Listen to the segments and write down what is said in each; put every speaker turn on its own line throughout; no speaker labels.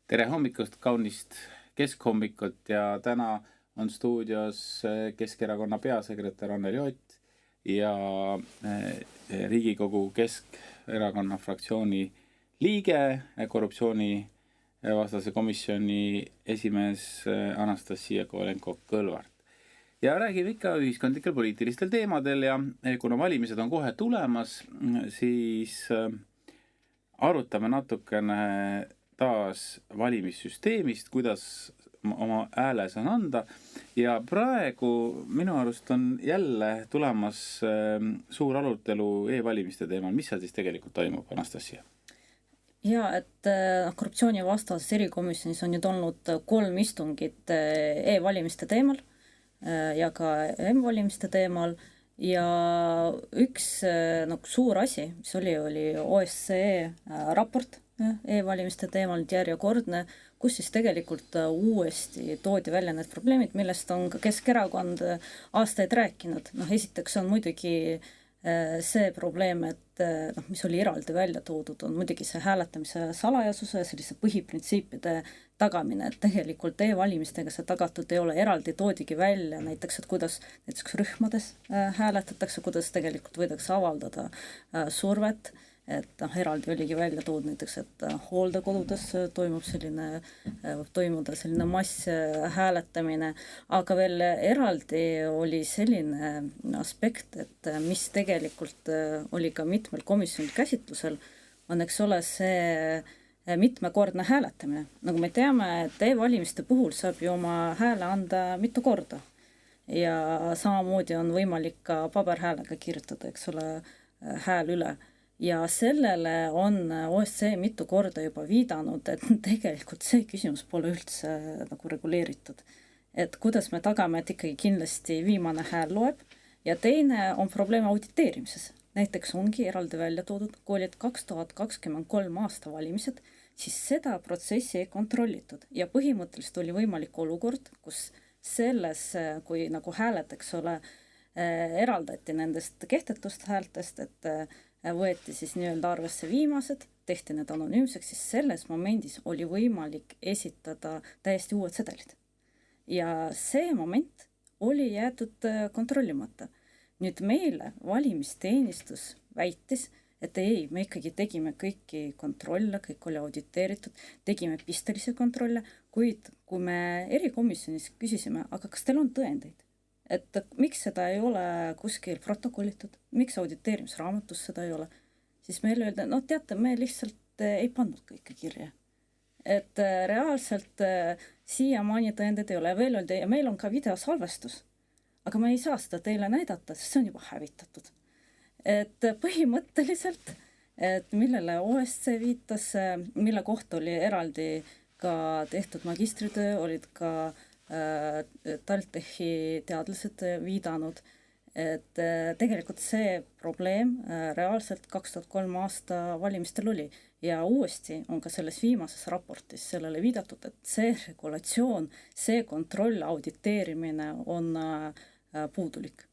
Tere hommikust, kaunist keskhommikut ja täna on stuudios Keskerakonna peasekretär Anneli Ott ja Riigikogu Keskerakonna fraktsiooni liige, korruptsioonivastase komisjoni esimees Anastasia Kovalenko-Kõlvart. Ja räägime ikka ühiskondlikel poliitilistel teemadel ja kuna valimised on kohe tulemas, siis arutame natukene taas valimissüsteemist, kuidas oma hääle saan anda. Ja praegu minu arust on jälle tulemas suur arutelu e-valimiste teemal. Mis seal siis tegelikult toimub, Anastasia?
Ja, et korruptsioonivastases erikomisjonis on nüüd olnud 3 istungit e-valimiste teemal ja ka m-valimiste teemal. Ja üks suur asi, mis oli OSCE raport e-valimiste teemal järjekordne, kus siis tegelikult uuesti toodi välja need probleemid, millest on ka Keskerakond aastaid rääkinud. Esiteks on muidugi see probleem, et mis oli eraldi välja toodud, on muidugi see hääletamise salajasuse ja sellise põhiprintsiipide tagamine, et tegelikult e-valimistega see tagatud ei ole. Eraldi toodigi välja näiteks, et kuidas näiteks rühmades hääletatakse, kuidas tegelikult võidakse avaldada survet, et eraldi oligi välja toodud näiteks, et hooldekodudes võib toimuda selline mass hääletamine, aga veel eraldi oli selline aspekt, et mis tegelikult oli ka mitmel komisjonil käsitlusel, on eks ole see mitmekordne hääletamine. Nagu me teame, et e-valimiste puhul saab ju oma hääle anda mitu korda ja samamoodi on võimalik ka paberhäälega kirjutada, eks ole, hääl üle. Ja sellele on OSCE mitu korda juba viidanud, et tegelikult see küsimus pole üldse nagu reguleeritud. Et kuidas me tagame, et ikkagi kindlasti viimane hääl loeb ja teine on probleem auditeerimises. Näiteks ongi eraldi välja toodud, kui olid 2023 aasta valimised, siis seda protsessi ei kontrollitud ja põhimõtteliselt oli võimalik olukord, kus selles, kui nagu hääled, eks ole, eraldati nendest kehtetust häältest, et võeti siis nii-öelda arvesse viimased, tehti need anonüümseks, siis selles momendis oli võimalik esitada täiesti uued sedelid. Ja see moment oli jäetud kontrollimata. Nüüd meile valimisteenistus väitis, et ei, me ikkagi tegime kõiki kontrolle, kõik oli auditeeritud, tegime pistelisi kontrolle, kuid kui me erikomisjonis küsisime, aga kas teil on tõendeid? Et miks seda ei ole kuskil protokollitud, miks auditeerimisraamatus seda ei ole, siis meile öelda, teate, me lihtsalt ei pannud kõike kirja. Et reaalselt siiamaani tõendeid ei ole ja veel öelda, ja meil on ka videosalvestus, aga me ei saa seda teile näidata, sest see on juba hävitatud. Et põhimõtteliselt, et millele OSCE viitas, mille kohta oli eraldi ka tehtud magistritöö, olid ka TalTechi teadlased viidanud, et tegelikult see probleem reaalselt 2003 aasta valimistel oli ja uuesti on ka selles viimases raportis sellele viidatud, et see regulatsioon, see kontroll, auditeerimine on puudulik.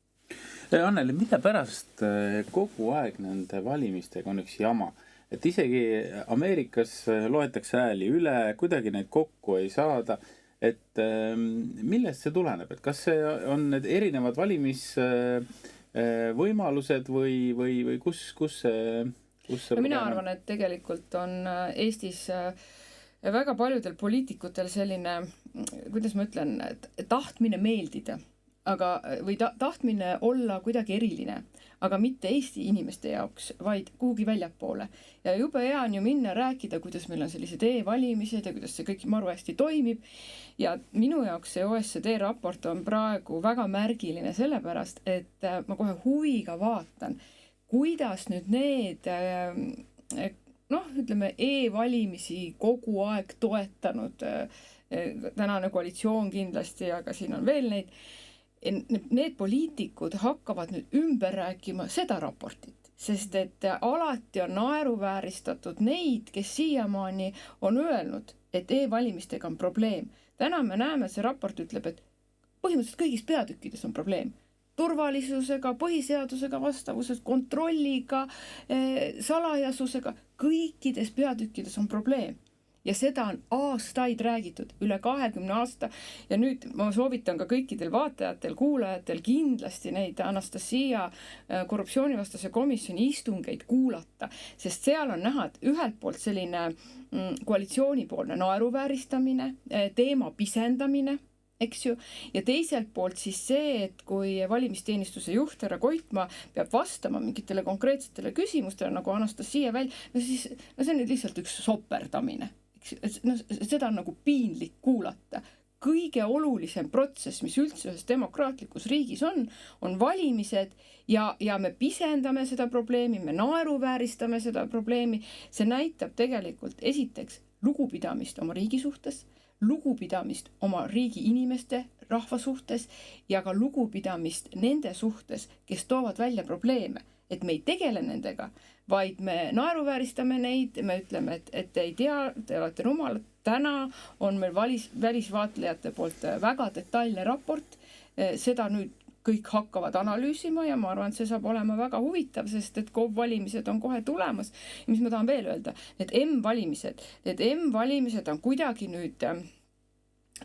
Anneli, mille pärast kogu aeg nende valimistega on üks jama? Et isegi Ameerikas loetakse hääli üle, kuidagi neid kokku ei saada. Et millest see tuleneb? Et kas see on need erinevad valimisvõimalused või kus see
mina arvan, et tegelikult on Eestis väga paljudel poliitikutel selline, kuidas ma ütlen, tahtmine meeldida, või tahtmine olla kuidagi eriline, aga mitte Eesti inimeste jaoks, vaid kuhugi väljapoole. Ja juba hea on ju minna rääkida, kuidas meil on sellised e-valimised ja kuidas see kõik maru hästi toimib. Ja minu jaoks see OSCE raport on praegu väga märgiline sellepärast, et ma kohe huviga vaatan, kuidas nüüd need ütleme, e-valimisi kogu aeg toetanud tänane koalitsioon kindlasti, aga siin on veel neid. Need poliitikud hakkavad nüüd ümber rääkima seda raportit, sest et alati on naeruvääristatud neid, kes siiamaani on öelnud, et e-valimistega on probleem. Täna me näeme, see raport ütleb, et põhimõtteliselt kõigis peatükkides on probleem. Turvalisusega, põhiseadusega vastavuses, kontrolliga, salajasusega, kõikides peatükkides on probleem. ja seda on aastaid räägitud, üle 20 aasta ja nüüd ma soovitan ka kõikidel vaatajatel, kuulajatel kindlasti neid Anastasia korruptsioonivastase komisjoni istungeid kuulata, sest seal on näha, et ühelt poolt selline koalitsioonipoolne naeruvääristamine, teema pisendamine, eks ju, ja teiselt poolt siis see, et kui valimisteenistuse juht härra Koitmaa peab vastama mingitele konkreetsetele küsimustele, nagu Anastasia see on nüüd lihtsalt üks soperdamine, eks ju, seda on nagu piinlik kuulata. Kõige olulisem protsess, mis üldse ühes demokraatlikus riigis on valimised ja me pisendame seda probleemi, me naeruvääristame seda probleemi, see näitab tegelikult esiteks lugupidamist oma riigi suhtes, lugupidamist oma riigi inimeste, rahva suhtes ja ka lugupidamist nende suhtes, kes toovad välja probleeme, et me ei tegele nendega, vaid me naeruvääristame neid, me ütleme, et ei tea, te olete rumalad. Täna on meil välisvaatlejate poolt väga detailne raport, seda nüüd kõik hakkavad analüüsima ja ma arvan, et see saab olema väga huvitav, sest et KOV-valimised on kohe tulemas. Ja mis ma tahan veel öelda, need M-valimised on kuidagi nüüd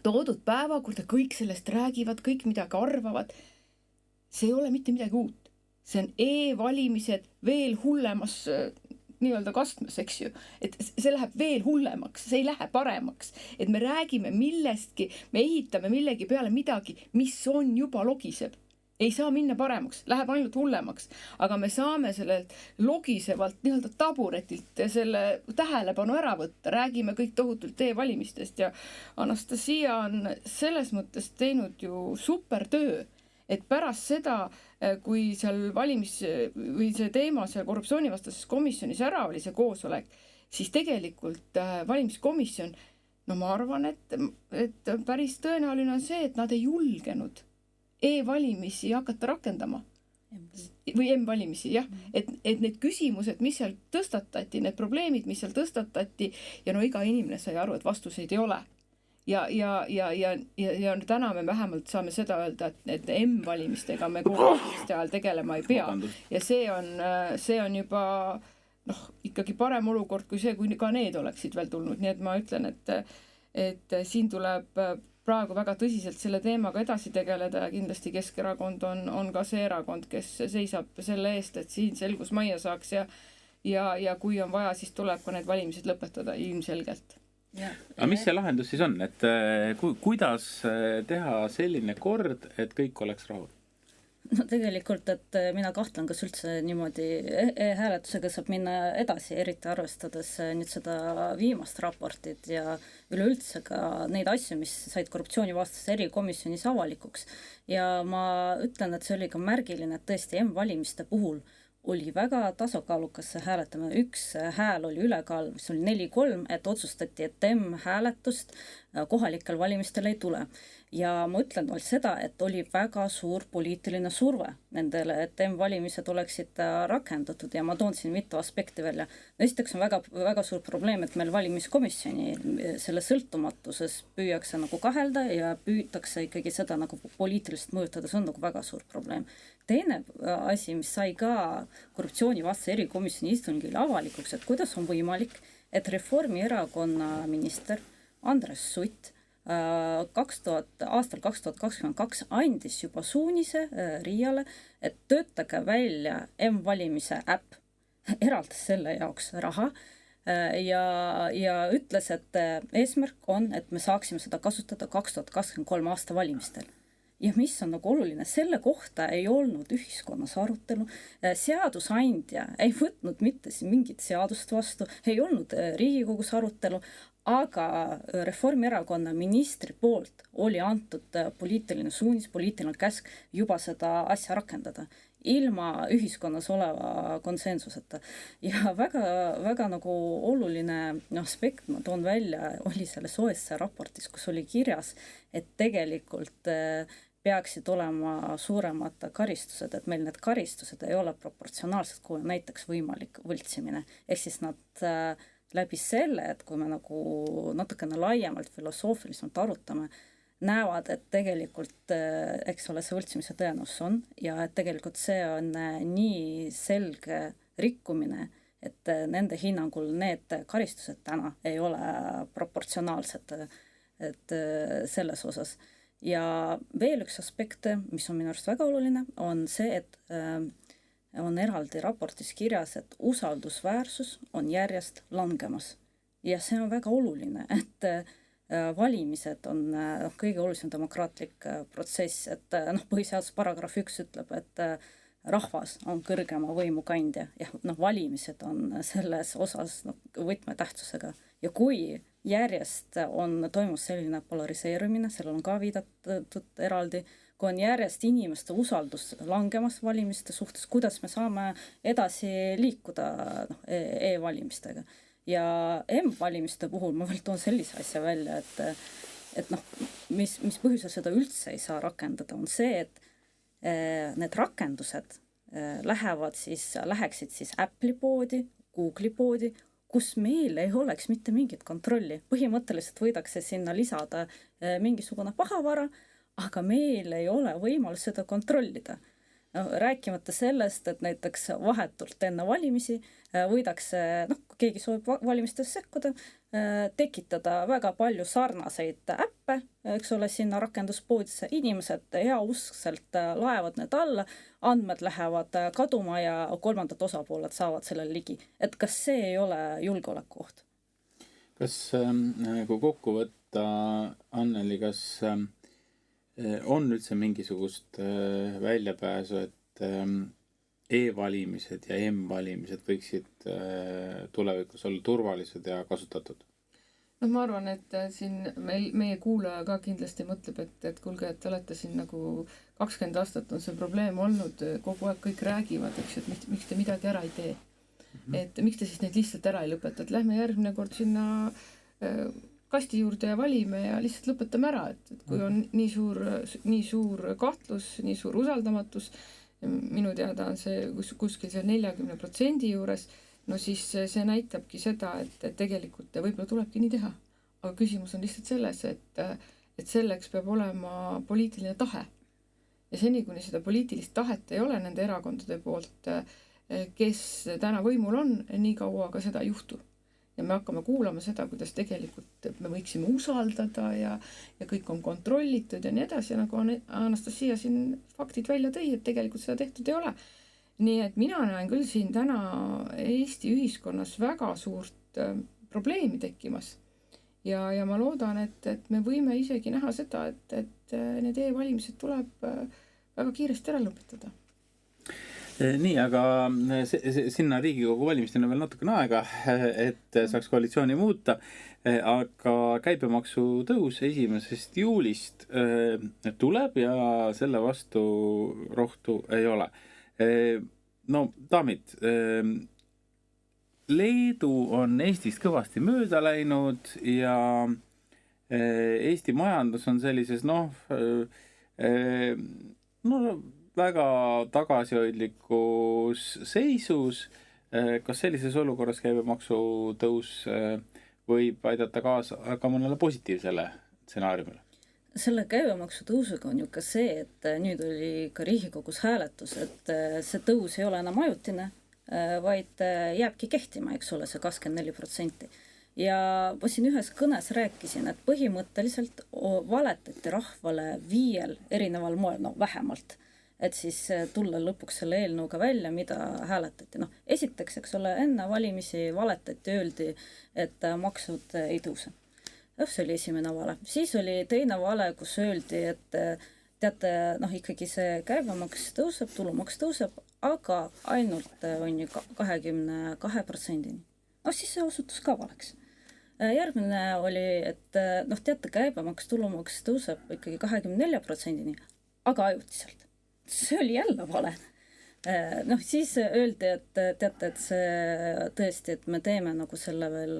toodud päevakorda, kõik sellest räägivad, kõik midagi arvavad. See ei ole mitte midagi uut. See on e-valimised veel hullemas nii-öelda kastmes, eks ju, et see läheb veel hullemaks, see ei lähe paremaks, et me räägime millestki, me ehitame millegi peale midagi, mis on juba logiseb. Ei saa minna paremaks, läheb ainult hullemaks, aga me saame sellelt logisevalt nii-öelda taburetilt selle tähelepanu ära võtta, räägime kõik tohutult e-valimistest ja Anastasia on selles mõttes teinud ju super töö, et pärast seda, kui seal või see teema seal korruptsioonivastases komisjonis ära oli see koosolek, siis tegelikult valimiskomisjon, no ma arvan, et päris tõenäoline on see, et nad ei julgenud e-valimisi hakata rakendama. Või M-valimisi, jah. Et need küsimused, mis seal tõstatati, need probleemid, mis seal tõstatati, ja no iga inimene sai aru, et vastuseid ei ole. Ja täna me vähemalt saame seda öelda, et M-valimistega me kooliste ajal tegelema ei pea. Ja see on juba ikkagi parem olukord kui see, kui ka need oleksid veel tulnud. Nii et ma ütlen, et siin tuleb praegu väga tõsiselt selle teemaga edasi tegeleda ja kindlasti Keskerakond on ka see erakond, kes seisab selle eest, et siin selgus majja saaks ja kui on vaja, siis tuleb ka need valimised lõpetada ilmselgelt.
Aga mis see lahendus siis on, et kuidas teha selline kord, et kõik oleks rahul?
No tegelikult, et mina kahtlen, kas üldse niimoodi hääletusega saab minna edasi, eriti arvestades nüüd seda viimast raportit ja üleüldse ka neid asju, mis said korruptsioonivastases erikomisjonis avalikuks. Ja ma ütlen, et see oli ka märgiline, et tõesti M-valimiste puhul oli väga tasakaalukas see hääletamine. Üks hääl oli ülekaal, mis oli 4-3, et otsustati, et M-hääletust kohalikel valimistel ei tule. Ja ma ütlen veel seda, et oli väga suur poliitiline surve nendele, et M-valimised oleksid rakendatud ja ma toon siin mitu aspekti välja. Esiteks on väga, väga suur probleem, et meil valimiskomisjoni selle sõltumatuses püüakse nagu kahelda ja püütakse ikkagi seda nagu poliitiliselt mõjutada, see on nagu väga suur probleem. Teine asi, mis sai ka korruptsioonivastase erikomisjoni istungil avalikuks, et kuidas on võimalik, et Reformierakonna minister Andres Sutt aastal 2022 andis juba suunise Riiale, et töötage välja M-valimise äpp, eraldas selle jaoks raha ja ütles, et eesmärk on, et me saaksime seda kasutada 2023 aasta valimistel. Ja mis on nagu oluline, selle kohta ei olnud ühiskonnas arutelu, seadusandja ei võtnud mitte mingit seadust vastu, ei olnud Riigikogus arutelu, aga Reformierakonna ministri poolt oli antud poliitiline suunis, poliitiline käsk juba seda asja rakendada, ilma ühiskonnas oleva konsensuseta. Ja väga, väga nagu oluline aspekt ma toon välja, oli selles OSCE raportis, kus oli kirjas, et tegelikult peaksid olema suuremad karistused, et meil need karistused ei ole proportsionaalsed, kui on näiteks võimalik võltsimine. Ehk siis nad läbi selle, et kui me nagu natukene laiemalt filosoofiliselt arutame, näevad, et tegelikult, eks ole, see võltsimise tõenäosus on ja et tegelikult see on nii selge rikkumine et nende hinnangul need karistused täna ei ole proportsionaalsed, et selles osas. Ja veel üks aspekt, mis on minu arust väga oluline, on see, et on eraldi raportis kirjas, et usaldusväärsus on järjest langemas. Ja see on väga oluline, et valimised on kõige olulisem demokraatlik protsess, et põhiseaduse paragrahv 1 ütleb, et rahvas on kõrgema võimu kandja ja valimised on selles osas võtmetähtsusega. Ja kui järjest toimus selline polariseerumine, sellel on ka viidatud eraldi, kui on järjest inimeste usaldus langemas valimiste suhtes, kuidas me saame edasi liikuda e-valimistega. Ja M-valimiste puhul ma veel toon sellise asja välja, et mis põhjusel seda üldse ei saa rakendada, on see, et need rakendused läheksid siis Apple'i poodi, Google'i poodi, kus meil ei oleks mitte mingit kontrolli. Põhimõtteliselt võidakse sinna lisada mingisugune pahavara, aga meil ei ole võimalus seda kontrollida. Rääkimata sellest, et näiteks vahetult enne valimisi võidakse, kui keegi soovib valimistes sekkuda, tekitada väga palju sarnaseid äppe, eks ole, sinna rakenduspoodisse, inimesed heauskselt laevad need alla, andmed lähevad kaduma ja kolmandad osapooled saavad sellele ligi. Et kas see ei ole julgeolekuoht?
Kas, kui kokku võtta, Anneli, kas on üldse mingisugust väljapääsu, et e-valimised ja M-valimised võiksid tulevikus olla turvalised ja kasutatud?
Ma arvan, et siin meie kuulaja ka kindlasti mõtleb, et kuulge, et te olete siin nagu 20 aastat on see probleem olnud, kogu aeg kõik räägivad, eks, et miks te midagi ära ei tee. Et miks te siis neid lihtsalt ära ei lõpeta, et lähme järgmine kord sinna kasti juurde ja valime ja lihtsalt lõpetame ära, et kui on nii suur kahtlus, nii suur usaldamatus, minu teada on see kuskil seal 40% juures, no siis see näitabki seda, et tegelikult võib-olla tulebki nii teha. Aga küsimus on lihtsalt selles, et selleks peab olema poliitiline tahe. Ja seni, kuni seda poliitilist tahet ei ole nende erakondade poolt, kes täna võimul on, nii kaua ka seda ei juhtu. Ja me hakkame kuulama seda, kuidas tegelikult me võiksime usaldada ja kõik on kontrollitud ja nii edasi, nagu Anastasia siin faktid välja tõi, et tegelikult seda tehtud ei ole. Nii et mina näen küll siin täna Eesti ühiskonnas väga suurt probleemi tekkimas. Ja ma loodan, et me võime isegi näha seda, et need e-valimised tuleb väga kiiresti ära lõpetada.
Nii, aga sinna Riigikogu valimistena veel natukene aega, et saaks koalitsiooni muuta, aga käibemaksu tõus 1. juulist tuleb ja selle vastu rohtu ei ole. No, daamid, Leedu on Eestist kõvasti mööda läinud ja Eesti majandus on sellises, väga tagasihoidlikus seisus. Kas sellises olukorras käibemaksu tõus võib aidata kaasa ka mõnele positiivsele stsenaariumile?
Selle käibemaksu tõusuga on ju ka see, et nüüd oli ka Riigikogus hääletus, et see tõus ei ole enam ajutine, vaid jääbki kehtima, eks ole, see 24%. Ja ma siin ühes kõnes rääkisin, et põhimõtteliselt valetati rahvale 5 erineval moel, vähemalt, et siis tulla lõpuks selle eelnõuga välja, mida hääletati. Esiteks, eks ole, enne valimisi valetati, öeldi, et maksud ei tõuse. See oli esimene vale. Siis oli teine vale, kus öeldi, et teate, ikkagi see käibemaks tõuseb, tulumaks tõuseb, aga ainult on ju 22%-ni. Siis see osutus ka valeks. Järgmine oli, et teate, käibemaks, tulumaks tõuseb ikkagi 24%-ni, aga ajutiselt. See oli jälle vale. Siis öeldi, et teate, et see tõesti, et me teeme nagu selle veel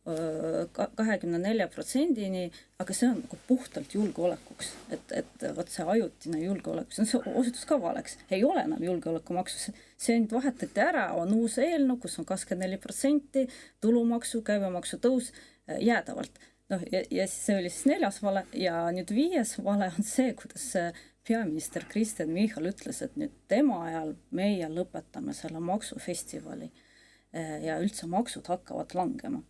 24%-ni, aga see on nagu puhtalt julgeolekuks, et võt see ajutine julgeolek, see osutus ka valeks, ei ole enam julgeolekumaksu, see nüüd vahetati ära, on uus eelnõu, kus on 24% tulumaksu, käibemaksu tõus jäädavalt. Ja see oli siis 4. vale ja nüüd 5. vale on see, kuidas peaminister Kristen Michal ütles, et nüüd tema ajal meie lõpetame selle maksufestivali. ja üldse maksud hakkavad langema.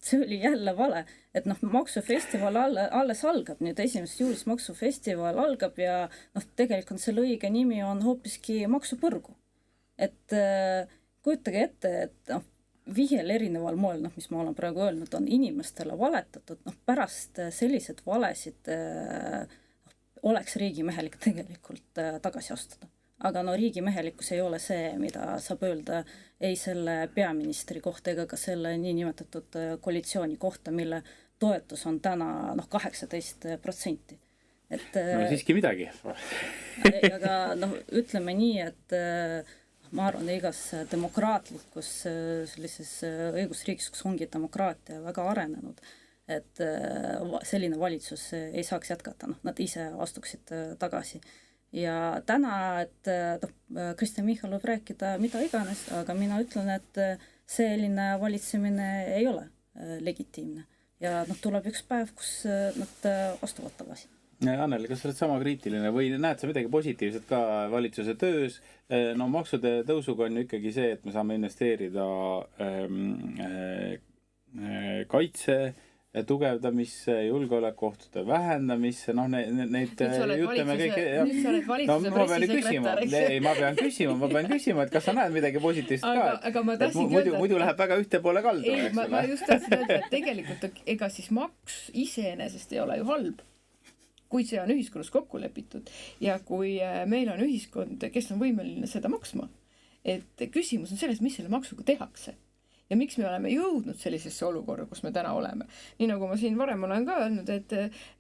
See oli jälle vale, et maksufestival alles algab, nüüd 1. juulis maksufestival algab ja tegelikult selle õige nimi on hoopiski maksupõrgu. Et kujutage ette, et 5 erineval moel, mis ma olen praegu öelnud, on inimestele valetatud, pärast sellised valesid oleks riigimehelik tegelikult tagasi astuda. Aga riigimehelikkus ei ole see, mida saab öelda ei selle peaministri kohta ega ka selle niinimetatud koalitsiooni kohta, mille toetus on täna 18%.
No siiski midagi.
Aga ütleme nii, et ma arvan, igas demokraatlikus sellises õigusriigis, kus ongi demokraatia väga arenenud, et selline valitsus ei saaks jätkata, nad ise astuksid tagasi. Ja täna, et Kristen Michal võib rääkida mida iganes, aga mina ütlen, et selline valitsemine ei ole legitiimne. Ja tuleb üks päev, kus nad astuvad tagasi.
Anneli, kas sa oled sama kriitiline või näed sa midagi positiivset ka valitsuse töös? Maksude tõusuga on ju ikkagi see, et me saame investeerida kaitse tugevdamisse, julgeolekuohtude vähendamisse, neid jutleme kõik.
Nüüd sa oled valitsuse pressisekretär, eks?
Ma pean küsima, et kas sa näed midagi positiivset ka?
Aga ma tahtsingi öelda,
muidu läheb väga ühte poole kaldu.
Ei, ma just tahtsin öelda, et tegelikult ega siis maks iseenesest ei ole ju halb, kui see on ühiskonnas kokku lepitud ja kui meil on ühiskond, kes on võimeline seda maksma. Et küsimus on selles, mis selle maksuga tehakse. Ja miks me oleme jõudnud sellisesse olukorra, kus me täna oleme. Nii nagu ma siin varem olen ka öelnud, et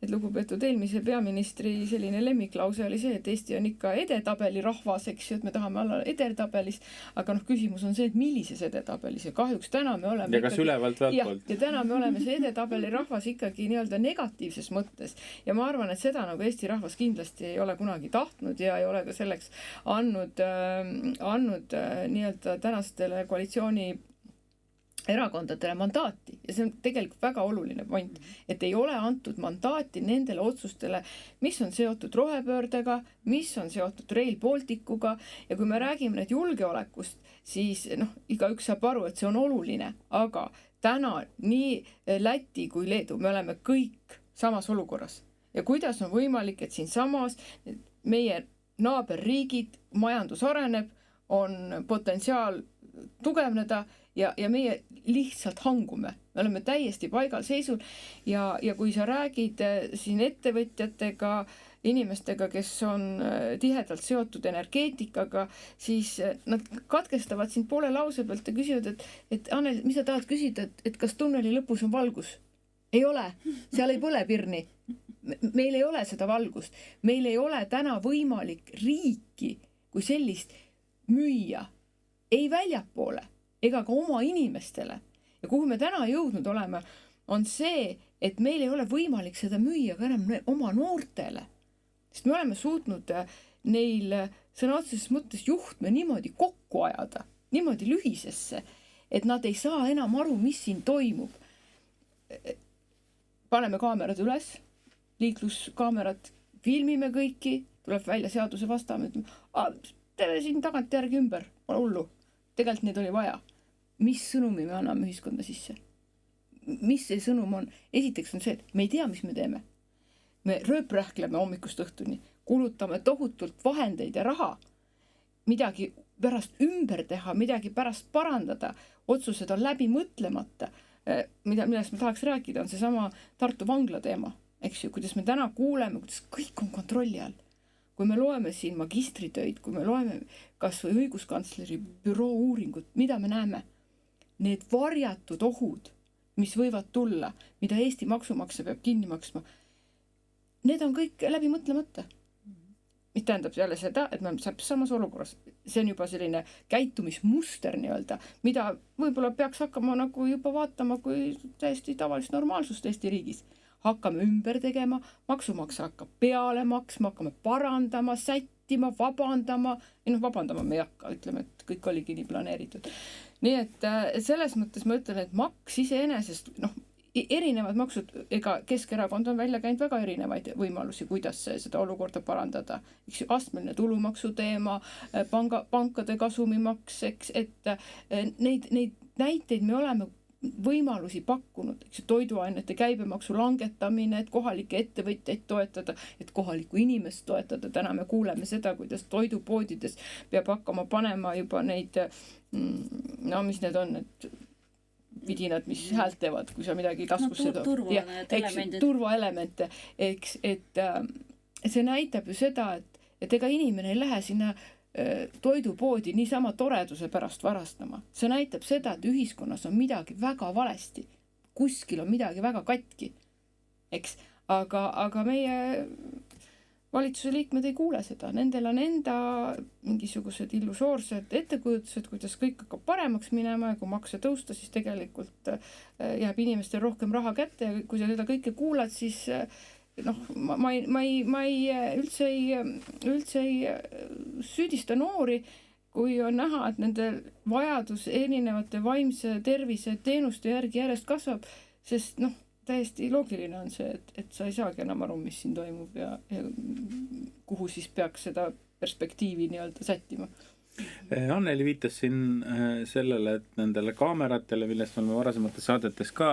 lugupeetud eelmise peaministri selline lemmiklause oli see, et Eesti on ikka edetabeli rahvas, eks ju, et me tahame olla edetabelis, aga küsimus on see, et millises edetabelis ja kahjuks täna me oleme
ja kas ülevalt vältpoolt?
Ja täna me oleme see edetabeli rahvas ikkagi nii-öelda negatiivses mõttes ja ma arvan, et seda Eesti rahvas kindlasti ei ole kunagi tahtnud ja ei ole ka selleks andnud nii-öelda tänastele koalitsiooni erakondadele mandaati ja see on tegelikult väga oluline point, et ei ole antud mandaati nendele otsustele, mis on seotud rohepöördega, mis on seotud Rail Balticuga ja kui me räägime nüüd julgeolekust, siis igaüks saab aru, et see on oluline, aga täna nii Läti kui Leedu, me oleme kõik samas olukorras ja kuidas on võimalik, et siin samas meie naaberriigid, majandus areneb, on potentsiaal tugevneda ja meie lihtsalt hangume. Me oleme täiesti paigal seisul ja kui sa räägid siin ettevõtjatega, inimestega, kes on tihedalt seotud energeetikaga, siis nad katkestavad sind poole lause pealt ja küsivad, et Anneli, mis sa tahad küsida, et kas tunneli lõpus on valgus? Ei ole, seal ei põle pirni. Meil ei ole seda valgust. Meil ei ole täna võimalik riiki kui sellist müüa ei väljapoole ega ka oma inimestele. Ja kuhu me täna jõudnud oleme, on see, et meil ei ole võimalik seda müüa ka enam oma noortele. Sest me oleme suutnud neil sõna otseses mõttes juhtme niimoodi kokku ajada, niimoodi lühisesse, et nad ei saa enam aru, mis siin toimub. Paneme kaamerad üles, liikluskaamerad, filmime kõiki, tuleb välja seaduse vastame, teeme siin tagant järgi ümber, on hullu. Tegelikult neid oli vaja. Mis sõnumi me anname ühiskonda sisse? Mis see sõnum on? Esiteks on see, et me ei tea, mis me teeme. Me rööprähkleme hommikust õhtuni, kulutame tohutult vahendeid ja raha, midagi pärast ümber teha, midagi pärast parandada, otsused on läbi mõtlemata. Millest me tahaks rääkida, on see sama Tartu vangla teema, eks ju, kuidas me täna kuuleme, kuidas kõik on kontrolli all. Kui me loeme siin magistritöid, kui me loeme kas või õiguskantsleri büroo uuringut, mida me näeme? Need varjatud ohud, mis võivad tulla, mida Eesti maksumaksja peab kinni maksma, need on kõik läbi mõtlemata. Mis tähendab jälle seda, et me oleme samas olukorras. See on juba selline käitumismuster nii-öelda, mida võib-olla peaks hakkama nagu juba vaatama kui täiesti tavalist normaalsust Eesti riigis. Hakkame ümber tegema, maksumaksja hakkab peale maksma, hakkame parandama, sättima, vabandama. Vabandama me ei hakka, ütleme, et kõik oligi nii planeeritud. Nii et selles mõttes ma ütlen, et maks iseenesest, erinevad maksud, ega Keskerakond on välja käinud väga erinevaid võimalusi, kuidas seda olukorda parandada. Eks ju, astmeline tulumaksu teema, pankade kasumimaks, eks, et neid näiteid me oleme võimalusi pakkunud, eks ju, toiduainete käibemaksu langetamine, et kohalikke ettevõtjaid toetada, et kohalikku inimest toetada. Täna me kuuleme seda, kuidas toidupoodides peab hakkama panema juba neid, no mis need on, et vidinad, mis häält teevad, kui sa midagi taskusse turvaelemente, eks, et see näitab ju seda, et ega inimene ei lähe sinna toidupoodi niisama toreduse pärast varastama. See näitab seda, et ühiskonnas on midagi väga valesti. Kuskil on midagi väga katki. Eks? Aga meie valitsuse liikmed ei kuule seda. Nendel on enda mingisugused illusoorsed ettekujutused, kuidas kõik hakkab paremaks minema ja kui makse tõusta, siis tegelikult jääb inimestel rohkem raha kätte ja kui sa seda kõike kuulad, siis noh, ma üldse ei süüdista noori, kui on näha, et nende vajadus erinevate vaimse tervise teenuste järgi järjest kasvab, sest noh, täiesti loogiline on see, et sa ei saagi enam aru, mis siin toimub ja kuhu siis peaks seda perspektiivi nii-öelda sättima.
Anneli viitas siin sellele, et nendele kaameratele, millest me oleme varasemates saadetes ka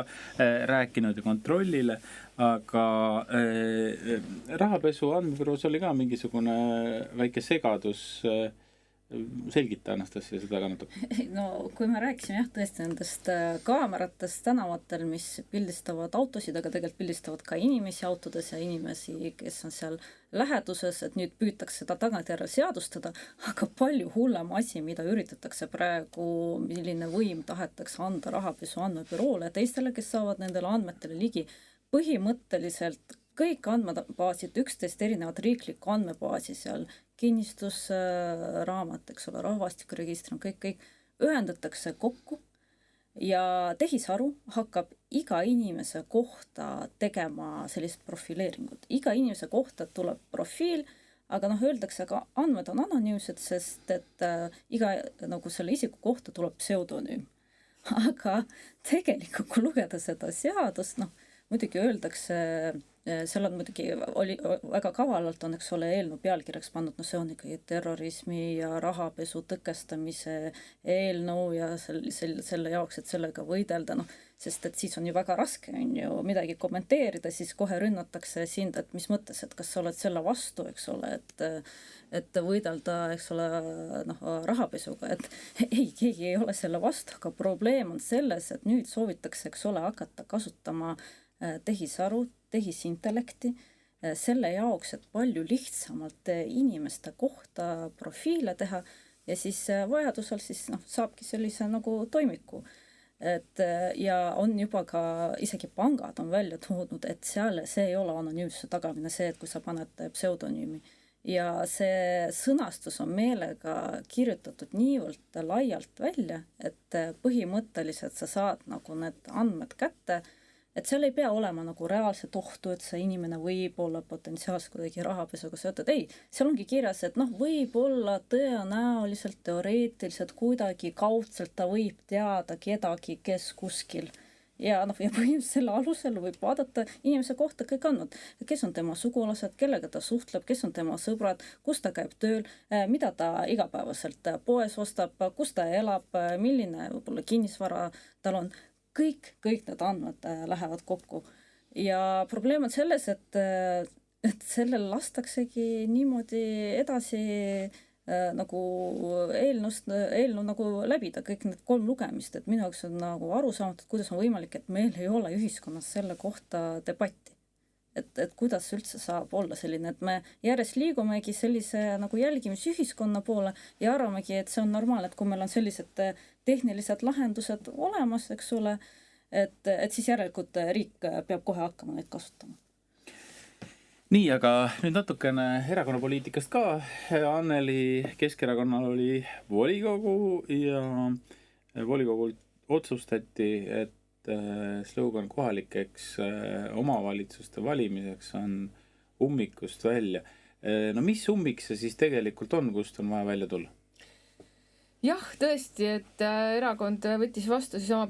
rääkinud ja kontrollile, aga rahapesu andmebüroos oli ka mingisugune väike segadus. Selgita, Anastasia, seda ka natuke.
No kui me rääkisime jah tõesti nendest kaameratest tänavatel, mis pildistavad autosid, aga tegelikult pildistavad ka inimesi autodes ja inimesi, kes on seal läheduses, et nüüd püütakse seda tagantjärele seadustada, aga palju hullem asi, mida üritatakse praegu, milline võim tahetakse anda rahapesu andmebüroole ja teistele, kes saavad nendele andmetele ligi, põhimõtteliselt kõik andmebaasid, 11 erinevat riiklikku andmebaasi seal, kinnistusraamat, eks ole, rahvastikuregistri, kõik ühendatakse kokku ja tehisaru hakkab iga inimese kohta tegema sellist profileeringut. Iga inimese kohta tuleb profiil, aga noh, öeldakse, aga andmed on anonüümsed, sest et iga nagu selle isiku kohta tuleb pseudonüüm. Aga tegelikult, kui lugeda seda seadust, noh, muidugi öeldakse, seal on muidugi oli väga kavalalt on, eks ole, eelnõu pealkirjaks pannud, no see on ikkagi terrorismi ja rahapesu tõkestamise eelnõu ja selle jaoks, et sellega võidelda, noh, sest et siis on ju väga raske on ju midagi kommenteerida, siis kohe rünnatakse sind, et mis mõttes, et kas sa oled selle vastu, eks ole, et võidelda, eks ole, noh, rahapesuga, et ei, keegi ei ole selle vastu, aga probleem on selles, et nüüd soovitakse, eks ole, hakata kasutama tehisaru, tehisintellekti selle jaoks, et palju lihtsamalt inimeste kohta profiile teha ja siis vajadusel siis noh, saabki sellise nagu toimiku. Et ja on juba ka isegi pangad on välja toodud, et seal see ei ole anonüümsuse tagamine, see, et kui sa paned pseudonüümi ja see sõnastus on meelega kirjutatud niivõrd laialt välja, et põhimõtteliselt sa saad nagu need andmed kätte, et seal ei pea olema nagu reaalset ohtu, et see inimene võib olla potentsiaalselt kuidagi rahapesuga seotud. Ei, seal ongi kirjas, et noh, võib olla tõenäoliselt, teoreetiliselt kuidagi kaudselt ta võib teada kedagi, kes kuskil. Ja noh, ja põhimõtteliselt selle alusel võib vaadata inimese kohta kõik andmed, kes on tema sugulased, kellega ta suhtleb, kes on tema sõbrad, kus ta käib tööl, mida ta igapäevaselt poes ostab, kus ta elab, milline võib-olla kinnisvara tal on. Kõik need andmed lähevad kokku ja probleem on selles, et sellel lastaksegi niimoodi edasi nagu eelnõu nagu läbida kõik need 3 lugemist, et minu jaoks on nagu arusaamatud, kuidas on võimalik, et meil ei ole ühiskonnas selle kohta debatti. Et kuidas üldse saab olla selline, et me järjest liigumegi sellise nagu jälgimisühiskonna poole ja arvamegi, et see on normaalne, et kui meil on sellised tehnilised lahendused olemas, eks ole, et siis järelikult riik peab kohe hakkama neid kasutama.
Nii, aga nüüd natukene erakonnapoliitikast ka. Anneli Keskerakonnal oli volikogu ja volikogult otsustati, et slogan kohalikeks omavalitsuste valimiseks on ummikust välja. No mis ummik see siis tegelikult on, kust on vaja välja tulla?
jah, tõesti, et erakond võttis vastu siis oma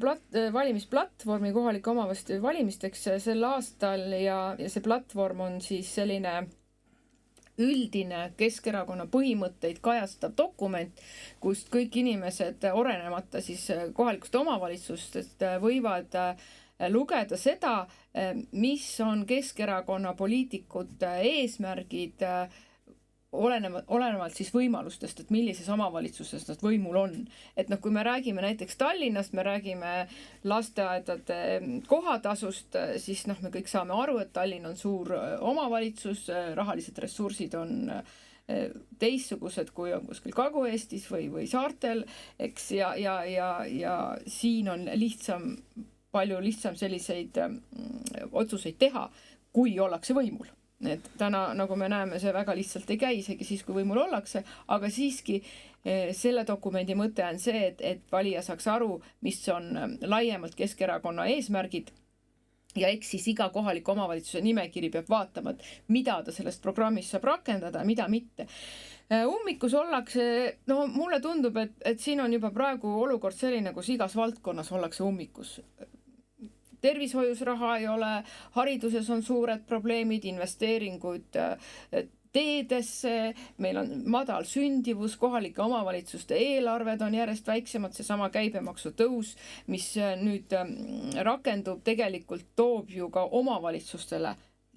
valimisplatvormi kohalike omavalitsuste valimisteks sel aastal ja see platvorm on siis selline üldine Keskerakonna põhimõtteid kajastav dokument, kust kõik inimesed, olenemata siis kohalikust omavalitsustest, võivad lugeda seda, mis on Keskerakonna poliitikute eesmärgid, olenevalt siis võimalustest, et millises omavalitsuses nad võimul on. Et noh, kui me räägime näiteks Tallinnast, me räägime lasteaedade kohatasust, siis noh, me kõik saame aru, et Tallinn on suur omavalitsus, rahalised ressursid on teistsugused, kui on kuskil Kagu-Eestis või saartel, eks, ja siin on palju lihtsam selliseid otsuseid teha, kui ollakse võimul. Et täna, nagu me näeme, see väga lihtsalt ei käi, isegi siis, kui võimul ollakse, aga siiski selle dokumendi mõte on see, et valija saaks aru, mis on laiemalt Keskerakonna eesmärgid ja eks siis iga kohaliku omavalitsuse nimekiri peab vaatama, et mida ta sellest programmist saab rakendada, mida mitte. Ummikus ollakse, no mulle tundub, et siin on juba praegu olukord selline, kus igas valdkonnas ollakse ummikus. Tervishoius raha ei ole, hariduses on suured probleemid, investeeringud teedesse, meil on madal sündivus, kohalike omavalitsuste eelarved on järjest väiksemad, seesama käibemaksu tõus, mis nüüd rakendub, tegelikult toob ju ka omavalitsustele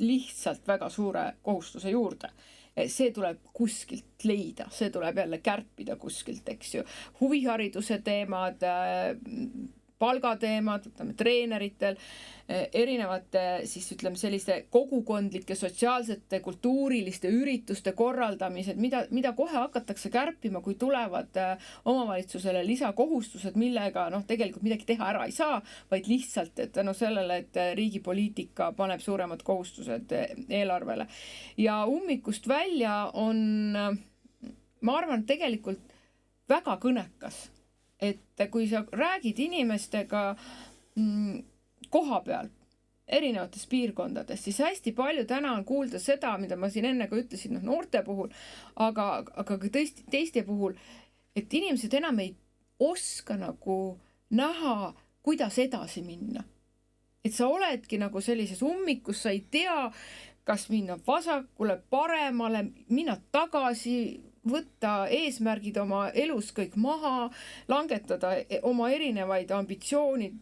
lihtsalt väga suure kohustuse juurde. See tuleb kuskilt leida, see tuleb jälle kärpida kuskilt, eks ju. Huvihariduse teemad, palgateemad, treeneritel, erinevate siis ütleme selliste kogukondlike, sotsiaalsete, kultuuriliste ürituste korraldamised, mida kohe hakatakse kärpima, kui tulevad omavalitsusele lisakohustused, millega tegelikult midagi teha ära ei saa, vaid lihtsalt, et sellele, et riigi poliitika paneb suuremad kohustused eelarvele. Ja ummikust välja on, ma arvan, tegelikult väga kõnekas. Et kui sa räägid inimestega koha peal, erinevates piirkondades, siis hästi palju täna on kuulda seda, mida ma siin enne ka ütlesin noorte puhul, aga ka teiste puhul, et inimesed enam ei oska nagu näha, kuidas edasi minna. Et sa oledki nagu sellises ummikus, sa ei tea, kas minna vasakule, paremale, minna tagasi, võtta eesmärgid oma elus kõik maha, langetada oma erinevaid ambitsioonid,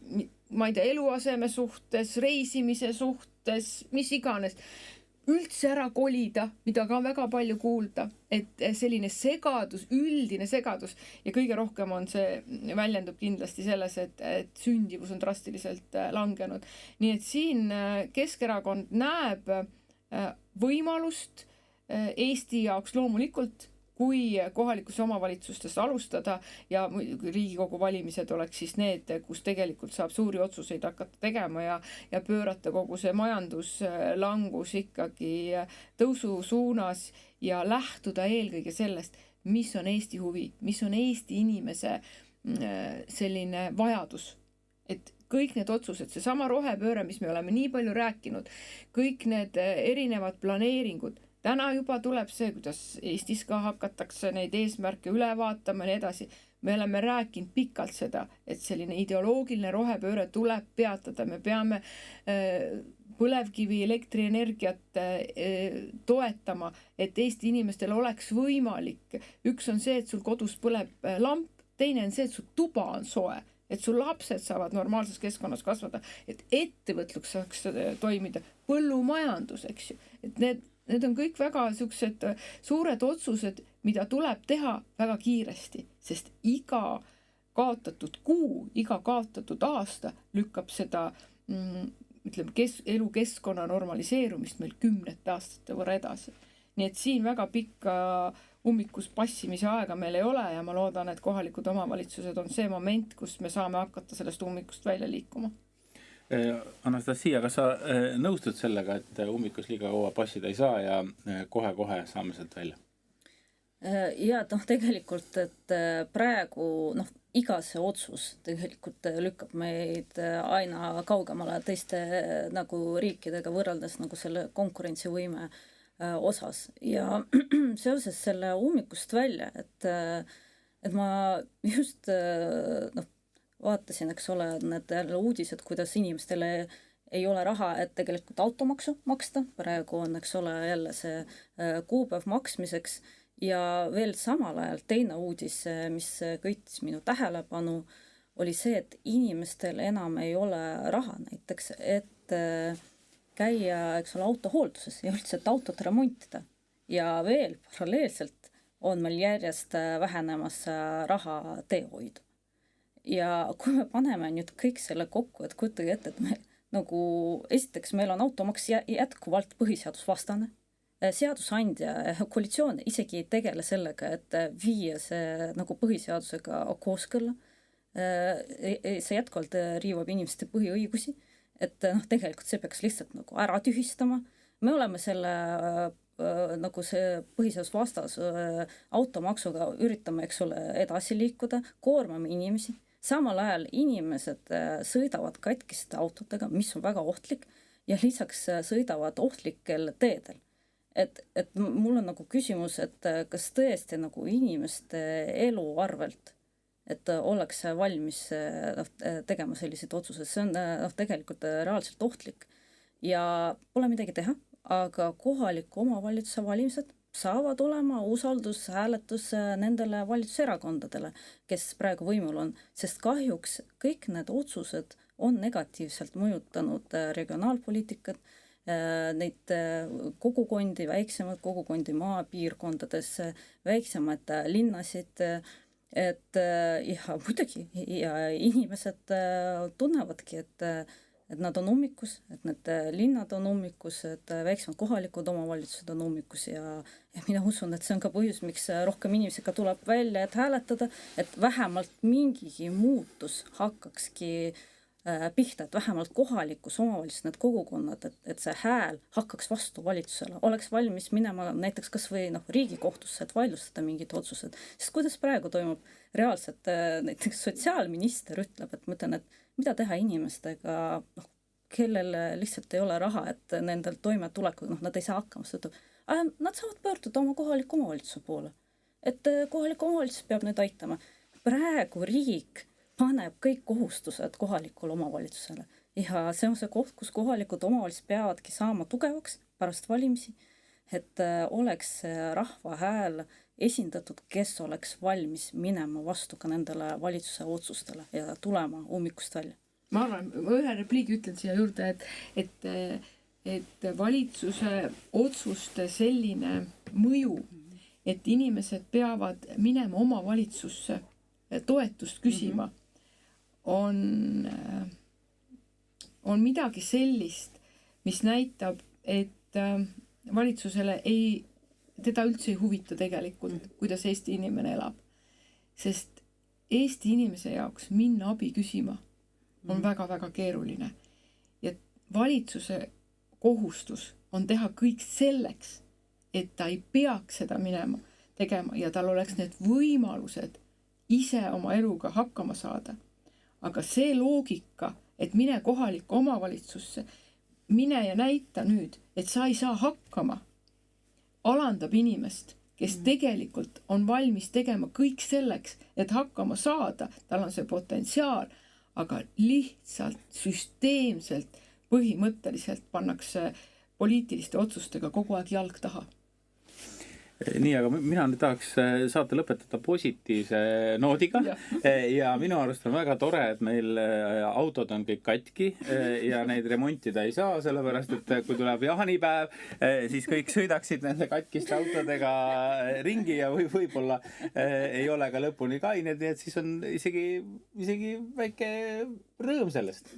ma ei tea, eluaseme suhtes, reisimise suhtes, mis iganes, üldse ära kolida, mida ka väga palju kuulda, et selline segadus, üldine segadus ja kõige rohkem on see, väljendub kindlasti selles, et sündivus on drastiliselt langenud. Nii et siin Keskerakond näeb võimalust Eesti jaoks loomulikult, kui kohalikus omavalitsustes alustada ja Riigikogu valimised oleks siis need, kus tegelikult saab suuri otsuseid hakata tegema ja pöörata kogu see majanduslangus ikkagi tõusu suunas ja lähtuda eelkõige sellest, mis on Eesti huvi, mis on Eesti inimese selline vajadus. Et kõik need otsused, seesama rohepööre, mis me oleme nii palju rääkinud, kõik need erinevad planeeringud, täna juba tuleb see, kuidas Eestis ka hakatakse neid eesmärke üle vaatama ja nii edasi. Me oleme rääkinud pikalt seda, et selline ideoloogiline rohepööre tuleb peatada. Me peame põlevkivi elektrienergiat toetama, et Eesti inimestel oleks võimalik. Üks on see, et sul kodus põleb lamp, teine on see, et sul tuba on soe, et sul lapsed saavad normaalses keskkonnas kasvada, et ettevõtlus saaks toimida, põllumajandus, eks ju, et need on kõik väga sellised suured otsused, mida tuleb teha väga kiiresti, sest iga kaotatud kuu, iga kaotatud aasta lükkab seda elukeskkonna normaliseerumist meil 10 aastate võrra edasi. Nii et siin väga pikka ummikus passimise aega meil ei ole ja ma loodan, et kohalikud omavalitsused on see moment, kus me saame hakata sellest ummikust välja liikuma.
Anastasia, kas sa nõustud sellega, et ummikus liiga kaua passida ei saa ja kohe-kohe saame sealt välja?
Ja tegelikult, et praegu iga see otsus tegelikult lükkab meid aina kaugemale teiste nagu riikidega võrreldes nagu selle konkurentsivõime osas ja seoses selle ummikust välja, et et ma just vaatasin, eks ole, need uudised, kuidas inimestele ei ole raha, et tegelikult automaksu maksta, praegu on, eks ole, jälle see kuupäev maksmiseks ja veel samal ajal teine uudis, mis köitis minu tähelepanu, oli see, et inimestel enam ei ole raha näiteks, et käia, eks ole, autohoolduses ja üldse, et autot remontida. Ja veel paralleelselt on meil järjest vähenemas raha teehoidu. Ja kui me paneme nüüd kõik selle kokku, et kujutage ette, et me nagu esiteks meil on automaks jätkuvalt põhiseadusvastane. Seadusandja ja koalitsioon isegi ei tegele sellega, et viia see nagu põhiseadusega kooskõlla. See jätkuvalt riivab inimeste põhiõigusi, et tegelikult see peaks lihtsalt nagu ära tühistama. Me oleme selle nagu see põhiseadusvastas automaksuga üritame, eks ole, edasi liikuda, koormame inimesi. Samal ajal inimesed sõidavad katkiste autodega, mis on väga ohtlik, ja lisaks sõidavad ohtlikel teedel. Et mul on nagu küsimus, et kas tõesti nagu inimeste elu arvelt, et oleks valmis tegema selliseid otsuseid, see on tegelikult reaalselt ohtlik. Ja pole midagi teha, aga kohaliku omavalitsuse valimised saavad olema usaldushääletus nendele valitsuserakondadele, kes praegu võimul on, sest kahjuks kõik need otsused on negatiivselt mõjutanud regionaalpoliitikat, neid kogukondi, väiksemaid kogukondi maapiirkondades, väiksemaid linnasid, et ja muidugi ja inimesed tunnevadki, et nad on ummikus, et need linnad on ummikus, et väiksemad kohalikud omavalitsused on ummikus ja mina usun, et see on ka põhjus, miks rohkem inimesega tuleb välja, et hääletada, et vähemalt mingigi muutus hakkakski pihta, et vähemalt kohalikus omavalitsus, need kogukonnad, et see hääl hakkaks vastu valitsusele, oleks valmis minema näiteks kas või riigikohtusse, et vaidlustada mingid otsused. Sest kuidas praegu toimub reaalselt, näiteks sotsiaalminister ütleb, et ma ütlen, et mida teha inimestega, kellel lihtsalt ei ole raha, et nendel toimetulekul, nad ei saa hakkama, nad saavad pöörduda oma kohaliku omavalitsuse poole. Et kohalik omavalitsus peab nüüd aitama. Praegu riik paneb kõik kohustused kohalikule omavalitsusele. Ja see on see koht, kus kohalikud omavalitsused peavadki saama tugevaks pärast valimisi, et oleks rahva hääl esindatud, kes oleks valmis minema vastu ka nendele valitsuse otsustele ja tulema ummikust välja.
Ma arvan, ma ühe repliigi ütlen siia juurde, et valitsuse otsuste selline mõju, et inimesed peavad minema oma valitsusse toetust küsima, on midagi sellist, mis näitab, et valitsusele teda üldse ei huvita tegelikult, kuidas Eesti inimene elab. Sest Eesti inimese jaoks minna abi küsima on väga-väga keeruline. Ja valitsuse kohustus on teha kõik selleks, et ta ei peaks seda minema tegema ja tal oleks need võimalused ise oma eluga hakkama saada. Aga see loogika, et mine kohalikku omavalitsusse, mine ja näita nüüd, et sa ei saa hakkama, alandab inimest, kes tegelikult on valmis tegema kõik selleks, et hakkama saada, tal on see potentsiaal, aga lihtsalt süsteemselt, põhimõtteliselt pannakse poliitiliste otsustega kogu aeg jalg taha.
Nii, aga mina nüüd tahaks saate lõpetada positiivse noodiga ja minu arust on väga tore, et meil autod on kõik katki ja neid remontida ei saa, sellepärast, et kui tuleb jaanipäev, siis kõik sõidaksid nende katkiste autodega ringi ja võib-olla ei ole ka lõpuni kained, nii et siis on isegi väike rõõm sellest.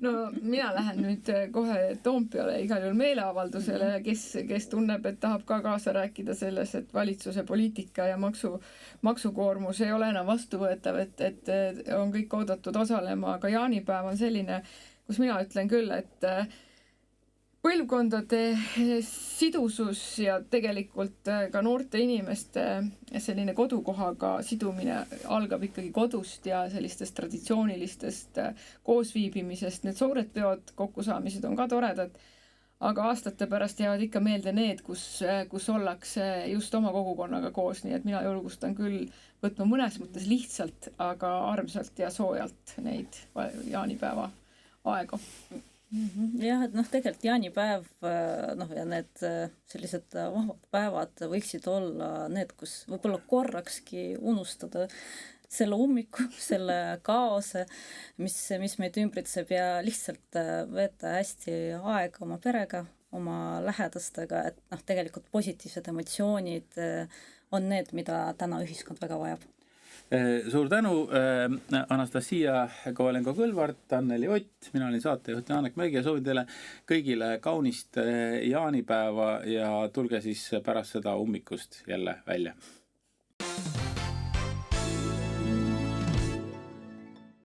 No mina lähen nüüd kohe Toompeale igal juhul meeleavaldusele, kes tunneb, et tahab ka kaasa rääkida selles, et valitsuse poliitika ja maksukoormus ei ole enam vastuvõetav, et on kõik oodatud osalema, aga jaanipäev on selline, kus mina ütlen küll, et põlvkondade sidusus ja tegelikult ka noorte inimeste selline kodukohaga sidumine algab ikkagi kodust ja sellistest traditsioonilistest koosviibimisest. Need suured peod, kokkusaamised on ka toredad, aga aastate pärast jäävad ikka meelde need, kus ollakse just oma kogukonnaga koos, nii et mina julgustan küll võtma mõnes mõttes lihtsalt, aga armsalt ja soojalt neid jaanipäeva aega.
Jah, et tegelikult jaanipäev ja need sellised vahvad päevad võiksid olla need, kus võib-olla korrakski unustada selle ummiku, selle kaose, mis meid ümbritseb ja lihtsalt veeta hästi aega oma perega, oma lähedastega, et tegelikult positiivsed emotsioonid on need, mida täna ühiskond väga vajab.
Suur tänu, Anastasia Kovalenko-Kõlvart, Anneli Ott, mina olin saatejuht Janek Mägi ja soovin teile kõigile kaunist jaanipäeva ja tulge siis pärast seda ummikust jälle välja.